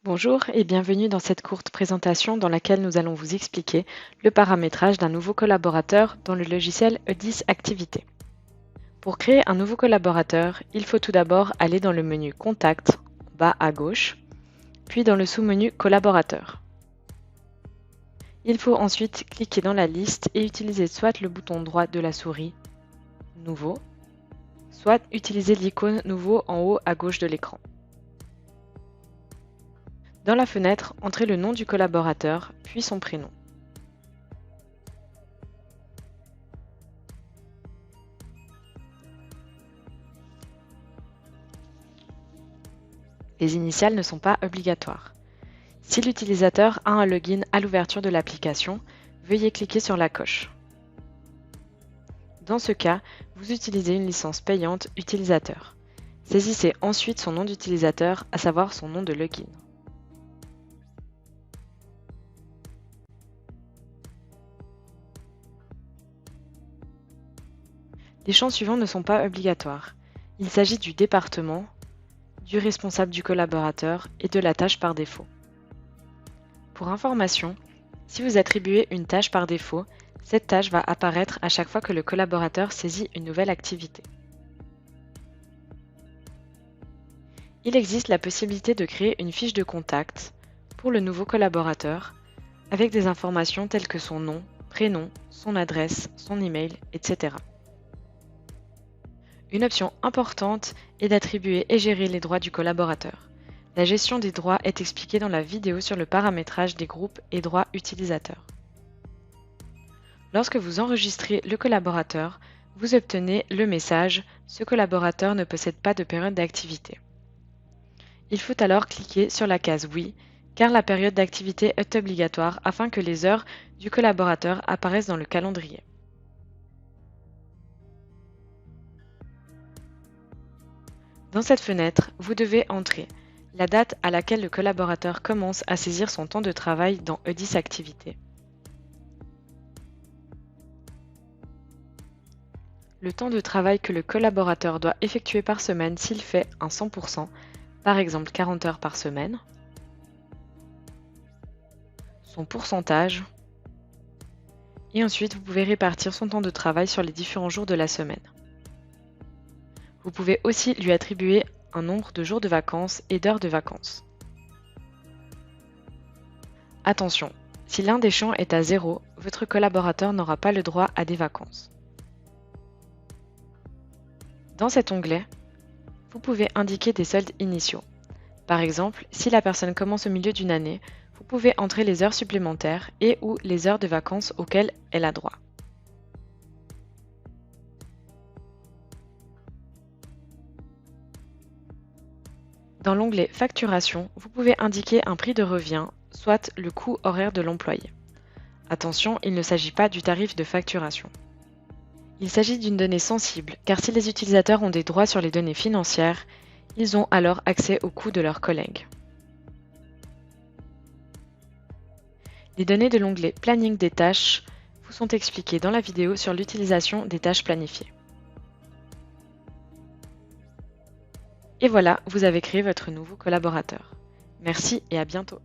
Bonjour et bienvenue dans cette courte présentation dans laquelle nous allons vous expliquer le paramétrage d'un nouveau collaborateur dans le logiciel E10 Activité. Pour créer un nouveau collaborateur, il faut tout d'abord aller dans le menu Contact, en bas à gauche, puis dans le sous-menu Collaborateur. Il faut ensuite cliquer dans la liste et utiliser soit le bouton droit de la souris Nouveau, soit utiliser l'icône Nouveau en haut à gauche de l'écran. Dans la fenêtre, entrez le nom du collaborateur, puis son prénom. Les initiales ne sont pas obligatoires. Si l'utilisateur a un login à l'ouverture de l'application, veuillez cliquer sur la coche. Dans ce cas, vous utilisez une licence payante utilisateur. Saisissez ensuite son nom d'utilisateur, à savoir son nom de login. Les champs suivants ne sont pas obligatoires. Il s'agit du département, du responsable du collaborateur et de la tâche par défaut. Pour information, si vous attribuez une tâche par défaut, cette tâche va apparaître à chaque fois que le collaborateur saisit une nouvelle activité. Il existe la possibilité de créer une fiche de contact pour le nouveau collaborateur avec des informations telles que son nom, prénom, son adresse, son email, etc. Une option importante est d'attribuer et gérer les droits du collaborateur. La gestion des droits est expliquée dans la vidéo sur le paramétrage des groupes et droits utilisateurs. Lorsque vous enregistrez le collaborateur, vous obtenez le message « Ce collaborateur ne possède pas de période d'activité ». Il faut alors cliquer sur la case « Oui » car la période d'activité est obligatoire afin que les heures du collaborateur apparaissent dans le calendrier. Dans cette fenêtre, vous devez entrer la date à laquelle le collaborateur commence à saisir son temps de travail dans E10 Activité, le temps de travail que le collaborateur doit effectuer par semaine s'il fait un 100%, par exemple 40 heures par semaine, son pourcentage, et ensuite vous pouvez répartir son temps de travail sur les différents jours de la semaine. Vous pouvez aussi lui attribuer un nombre de jours de vacances et d'heures de vacances. Attention, si l'un des champs est à 0, votre collaborateur n'aura pas le droit à des vacances. Dans cet onglet, vous pouvez indiquer des soldes initiaux. Par exemple, si la personne commence au milieu d'une année, vous pouvez entrer les heures supplémentaires et ou les heures de vacances auxquelles elle a droit. Dans l'onglet Facturation, vous pouvez indiquer un prix de revient, soit le coût horaire de l'employé. Attention, il ne s'agit pas du tarif de facturation. Il s'agit d'une donnée sensible, car si les utilisateurs ont des droits sur les données financières, ils ont alors accès aux coûts de leurs collègues. Les données de l'onglet Planning des tâches vous sont expliquées dans la vidéo sur l'utilisation des tâches planifiées. Et voilà, vous avez créé votre nouveau collaborateur. Merci et à bientôt.